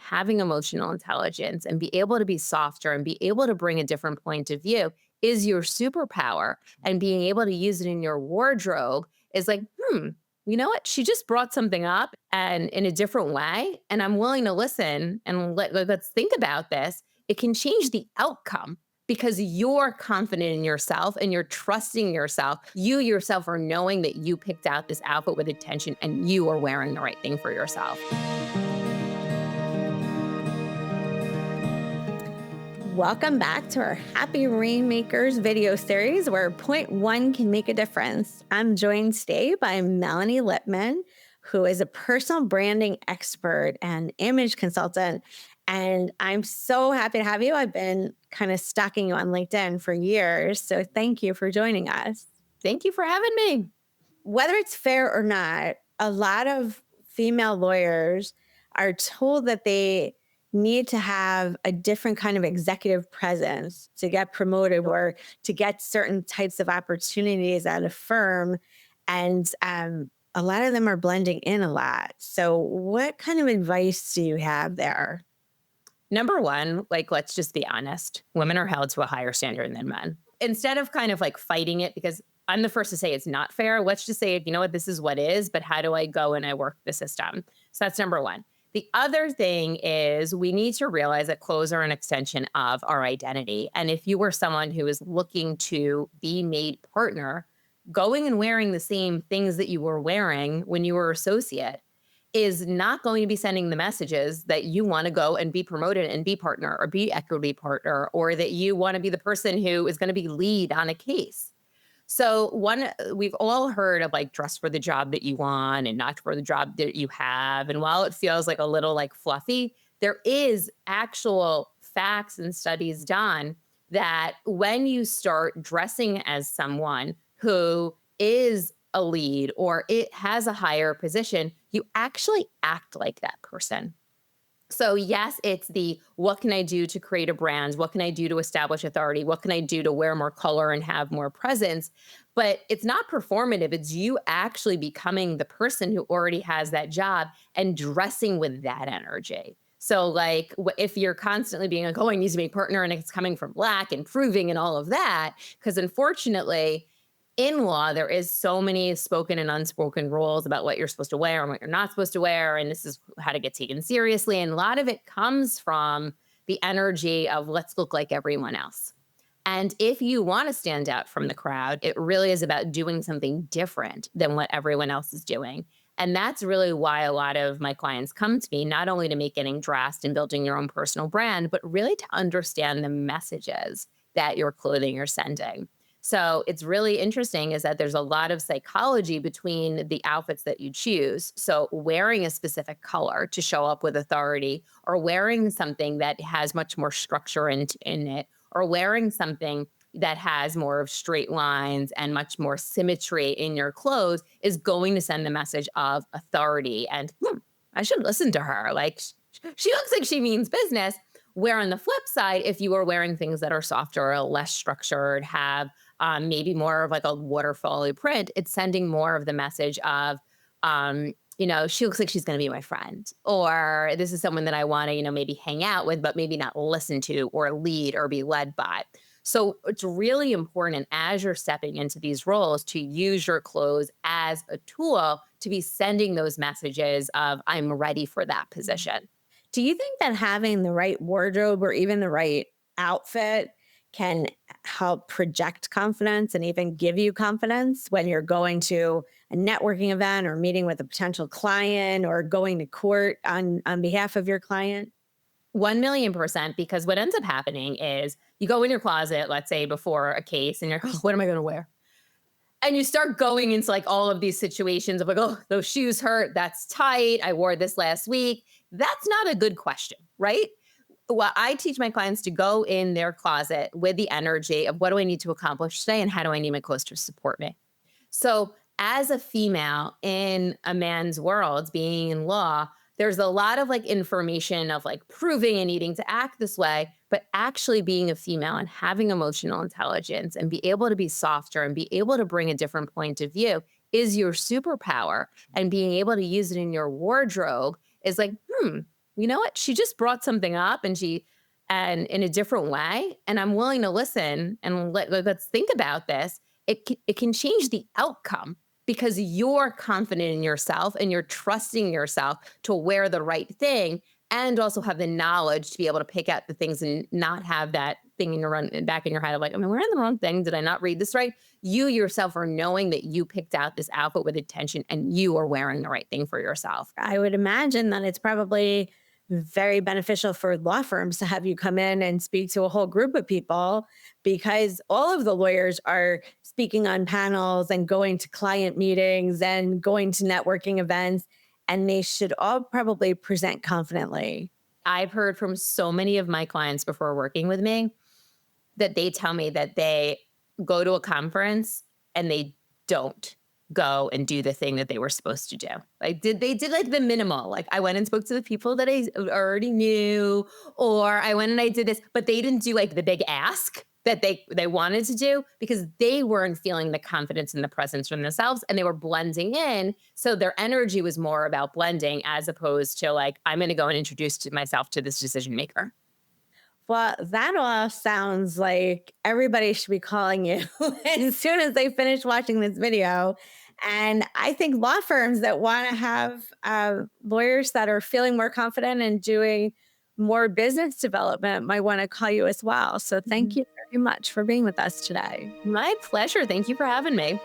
having emotional intelligence and be able to be softer and be able to bring a different point of view is your superpower. And being able to use it in your wardrobe is like, you know what? She just brought something up and in a different way. And I'm willing to listen and let's think about this. It can change the outcome because you're confident in yourself and you're trusting yourself. You yourself are knowing that you picked out this outfit with intention and you are wearing the right thing for yourself. Welcome back to our Happy Rainmakers video series where point one can make a difference. I'm joined today by Melanie Lippman, who is a personal branding expert and image consultant. And I'm so happy to have you. I've been kind of stalking you on LinkedIn for years. So thank you for joining us. Thank you for having me. Whether it's fair or not, a lot of female lawyers are told that they need to have a different kind of executive presence to get promoted or to get certain types of opportunities at a firm. And a lot of them are blending in a lot. So what kind of advice do you have there? Number one, like, let's just be honest. Women are held to a higher standard than men. Instead of kind of like fighting it, because I'm the first to say it's not fair, let's just say, you know what, this is what is, but how do I go and I work the system? So that's number one. The other thing is we need to realize that clothes are an extension of our identity. And if you were someone who is looking to be made partner, going and wearing the same things that you were wearing when you were associate is not going to be sending the messages that you want to go and be promoted and be partner or be equity partner, or that you want to be the person who is going to be lead on a case. So we've all heard of like dress for the job that you want and not for the job that you have. And while it feels like a little like fluffy, there is actual facts and studies done that when you start dressing as someone who is a lead or it has a higher position, you actually act like that person. So yes, it's the what can I do to create a brand? What can I do to establish authority? What can I do to wear more color and have more presence? But it's not performative. It's you actually becoming the person who already has that job and dressing with that energy. So like if you're constantly being like, oh, I need to be a partner and it's coming from black and proving and all of that, because unfortunately, in law, there is so many spoken and unspoken rules about what you're supposed to wear and what you're not supposed to wear. And this is how to get taken seriously. And a lot of it comes from the energy of let's look like everyone else. And if you want to stand out from the crowd, it really is about doing something different than what everyone else is doing. And that's really why a lot of my clients come to me, not only to make getting dressed and building your own personal brand, but really to understand the messages that your clothing are sending. So it's really interesting is that there's a lot of psychology between the outfits that you choose. So wearing a specific color to show up with authority, or wearing something that has much more structure in it, or wearing something that has more of straight lines and much more symmetry in your clothes is going to send the message of authority. And I should listen to her. Like she looks like she means business. Where on the flip side, if you are wearing things that are softer or less structured, have maybe more of like a waterfall print, it's sending more of the message of, she looks like she's going to be my friend, or this is someone that I want to, maybe hang out with, but maybe not listen to or lead or be led by. So it's really important as you're stepping into these roles to use your clothes as a tool to be sending those messages of I'm ready for that position. Do you think that having the right wardrobe or even the right outfit can help project confidence and even give you confidence when you're going to a networking event or meeting with a potential client or going to court on behalf of your client? 1,000,000%, because what ends up happening is you go in your closet, let's say before a case, and you're like, oh, what am I going to wear? And you start going into like all of these situations of like, oh, those shoes hurt. That's tight. I wore this last week. That's not a good question, right? Well, I teach my clients to go in their closet with the energy of what do I need to accomplish today and how do I need my clothes to support me? So, as a female in a man's world, being in law, there's a lot of like information of like proving and needing to act this way, but actually being a female and having emotional intelligence and be able to be softer and be able to bring a different point of view is your superpower. And being able to use it in your wardrobe is like, you know what? She just brought something up and in a different way, and I'm willing to listen and let's think about this. It can change the outcome because you're confident in yourself and you're trusting yourself to wear the right thing and also have the knowledge to be able to pick out the things and not have that thing in your run back in your head of like, am I wearing the wrong thing? Did I not read this right? You yourself are knowing that you picked out this outfit with intention and you are wearing the right thing for yourself. I would imagine that it's probably very beneficial for law firms to have you come in and speak to a whole group of people because all of the lawyers are speaking on panels and going to client meetings and going to networking events, and they should all probably present confidently. I've heard from so many of my clients before working with me that they tell me that they go to a conference and they don't go and do the thing that they were supposed to do. Like they did like the minimal. Like I went and spoke to the people that I already knew, or I went and I did this, but they didn't do like the big ask that they wanted to do because they weren't feeling the confidence and the presence from themselves and they were blending in. So their energy was more about blending as opposed to like, I'm going to go and introduce myself to this decision maker. Well, that all sounds like everybody should be calling you as soon as they finish watching this video. And I think law firms that want to have lawyers that are feeling more confident and doing more business development might want to call you as well. So thank Mhm. you very much for being with us today. My pleasure. Thank you for having me.